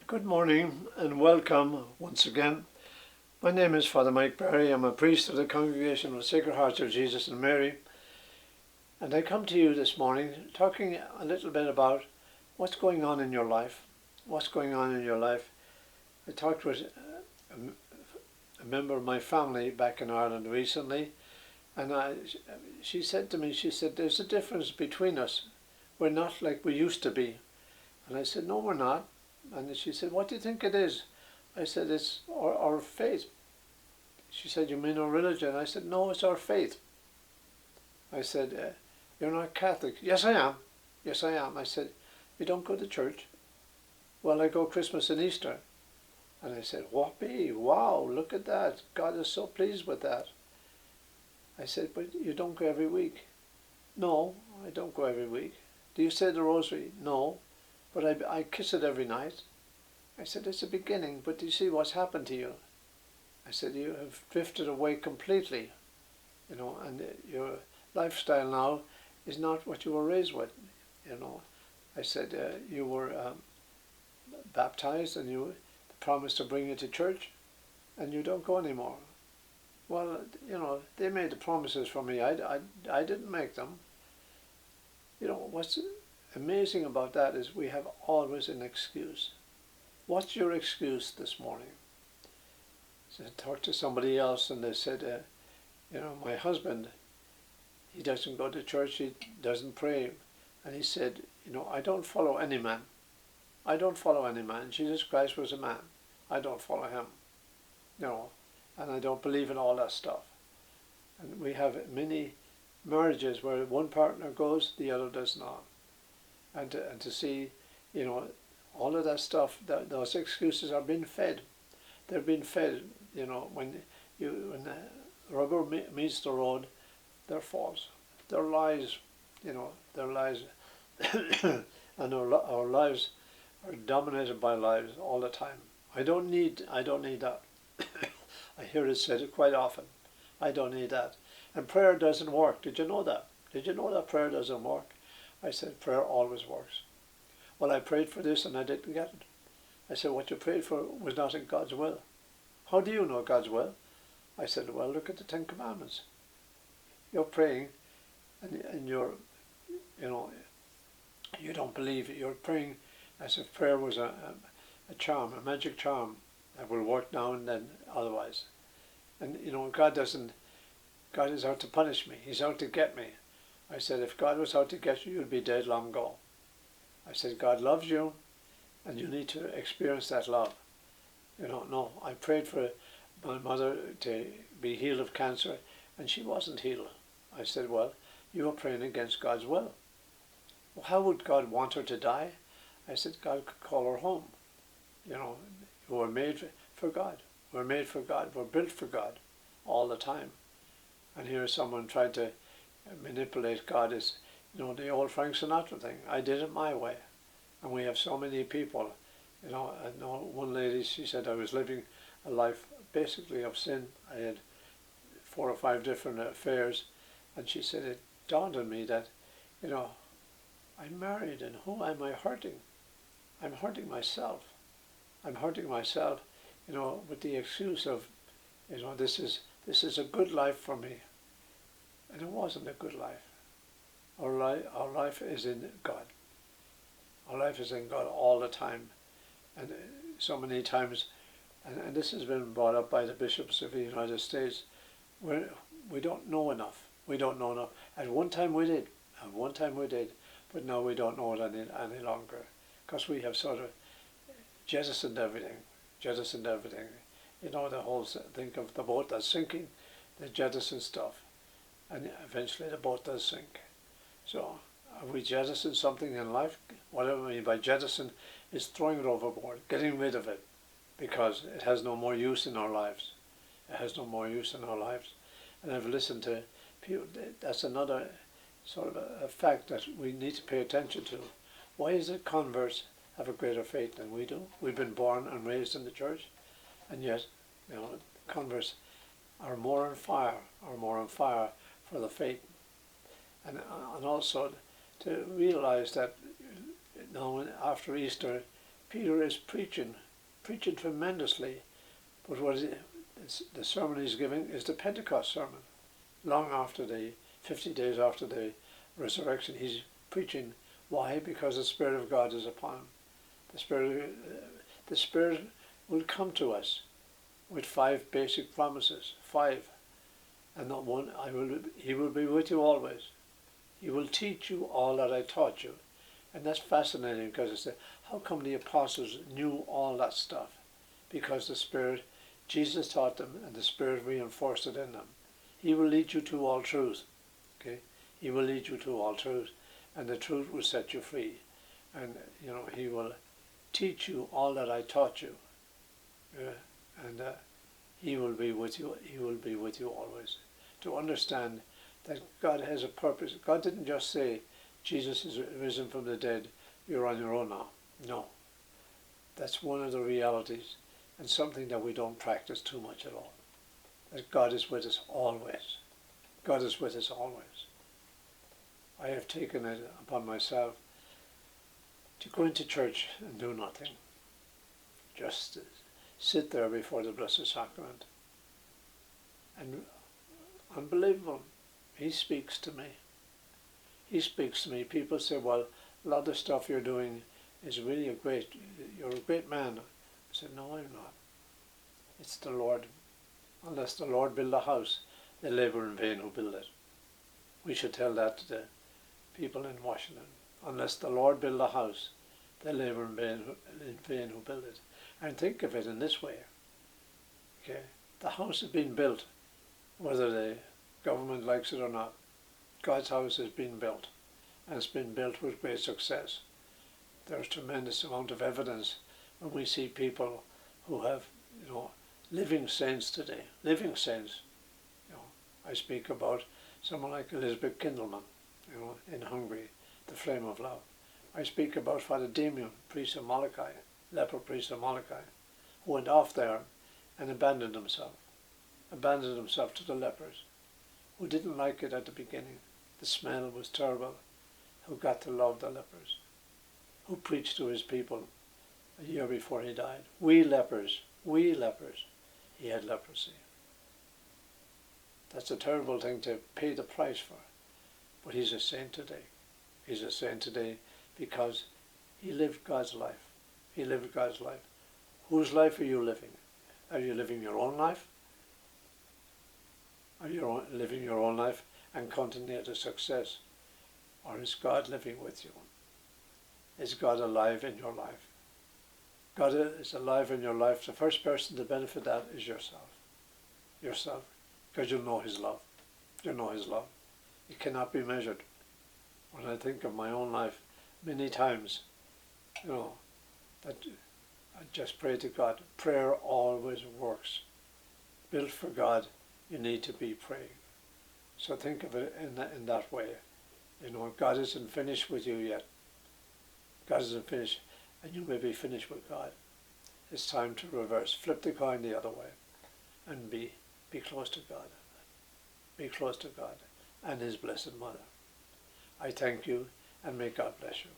Good morning and welcome once again. My name is Father Mike Barry. I'm a priest of the Congregation of the Sacred Hearts of Jesus and Mary. And I come to you this morning talking a little bit about what's going on in your life. What's going on in your life. I talked with a member of my family back in Ireland recently, and she said to me, there's a difference between us. We're not like we used to be. And I said, no, we're not. And she said, what do you think it is? I said, it's our faith. She said, you mean our religion? I said, no, it's our faith. I said, you're not Catholic. Yes, I am. Yes, I am. I said, you don't go to church? Well, I go Christmas and Easter. And I said, whoopee, wow, look at that. God is so pleased with that. I said, but you don't go every week. No, I don't go every week. Do you say the Rosary? No. But I kiss it every night. I said, it's a beginning, but do you see what's happened to you? I said, you have drifted away completely, and your lifestyle now is not what you were raised with, I said, you were baptized and you promised to bring you to church, and you don't go anymore. Well, they made the promises for me. I didn't make them. What's amazing about that is we have always an excuse. What's your excuse this morning? So I talked to somebody else and they said, my husband, he doesn't go to church, he doesn't pray. And he said, I don't follow any man. I don't follow any man. Jesus Christ was a man. I don't follow him. And I don't believe in all that stuff. And we have many marriages where one partner goes, the other does not. And to see, all of that stuff, those excuses are being fed. They're being fed, when the rubber meets the road, they're false. They're lies, they're lies. And our lives are dominated by lies all the time. I don't need that. I hear it said quite often. I don't need that. And prayer doesn't work. Did you know that? Did you know that prayer doesn't work? I said, prayer always works. Well, I prayed for this and I didn't get it. I said, what you prayed for was not in God's will. How do you know God's will? I said, well, look at the Ten Commandments. You're praying and you're, you don't believe it. You're praying as if prayer was a charm, a magic charm that will work now and then otherwise. And, God is out to punish me. He's out to get me. I said, if God was out to get you, you'd be dead long ago. I said, God loves you, and you need to experience that love. No, I prayed for my mother to be healed of cancer, and she wasn't healed. I said, well, you are praying against God's will. Well, how would God want her to die? I said, God could call her home. We're made for God. We're made for God. We're built for God all the time. And here someone tried to manipulate God as, the old Frank Sinatra thing. I did it my way. And we have so many people, I know one lady, she said I was living a life basically of sin. I had 4 or 5 different affairs. And she said it dawned on me that, I'm married and who am I hurting? I'm hurting myself. I'm hurting myself, with the excuse of, this is a good life for me. And it wasn't a good life. Our life is in God. Our life is in God all the time. And so many times, and this has been brought up by the bishops of the United States, we don't know enough. We don't know enough. At one time we did. But now we don't know it any longer. Because we have sort of jettisoned everything. The whole thing of the boat that's sinking, they jettison stuff. And eventually the boat does sink. So have we jettisoned something in life? What I mean by jettison is throwing it overboard, getting rid of it, because it has no more use in our lives. And I've listened to people, that's another sort of a fact that we need to pay attention to. Why is it converts have a greater faith than we do? We've been born and raised in the church, and yet, converts are more on fire for the faith. And also to realize that now after Easter, Peter is preaching tremendously, but the sermon he's giving is the Pentecost sermon. Long after 50 days after the resurrection, he's preaching. Why? Because the Spirit of God is upon him. The Spirit will come to us with 5 basic promises. 5. And not one, he will be with you always. He will teach you all that I taught you. And that's fascinating, because it's how come the apostles knew all that stuff? Because the Spirit, Jesus taught them, and the Spirit reinforced it in them. He will lead you to all truth. Okay? He will lead you to all truth, and the truth will set you free. And he will teach you all that I taught you. And he will be with you. He will be with you always. To understand that God has a purpose. God didn't just say, Jesus is risen from the dead, you're on your own now. No. That's one of the realities, and something that we don't practice too much at all. That God is with us always. God is with us always. I have taken it upon myself to go into church and do nothing. Just sit there before the Blessed Sacrament. And unbelievable, he speaks to me. He speaks to me. People say, well, a lot of the stuff you're doing is really you're a great man. I said, no, I'm not. It's the Lord. Unless the Lord build a house, they labor in vain who build it. We should tell that to the people in Washington. Unless the Lord build a house, they labor in vain who build it. And think of it in this way. Okay, the house has been built, whether the government likes it or not. God's house has been built, and it's been built with great success. There's tremendous amount of evidence when we see people who have, living saints today, living saints. I speak about someone like Elizabeth Kindelman, in Hungary, the flame of love. I speak about Father Damien, priest of Molokai, leper priest of Molokai, who went off there and abandoned himself to the lepers, who didn't like it at the beginning. The smell was terrible, who got to love the lepers, who preached to his people a year before he died. We lepers, he had leprosy. That's a terrible thing to pay the price for. But he's a saint today. He's a saint today because he lived God's life. He lived God's life. Whose life are you living? Are you living your own life? Are you living your own life and continuing to success? Or is God living with you? Is God alive in your life? God is alive in your life. The first person to benefit that is yourself. Yourself. Because you'll know his love. You'll know his love. It cannot be measured. When I think of my own life, many times, that I just pray to God. Prayer always works. Built for God, you need to be praying. So think of it in that way. God isn't finished with you yet. God isn't finished, and you may be finished with God. It's time to reverse. Flip the coin the other way, and be close to God. Be close to God and His Blessed Mother. I thank you, and may God bless you.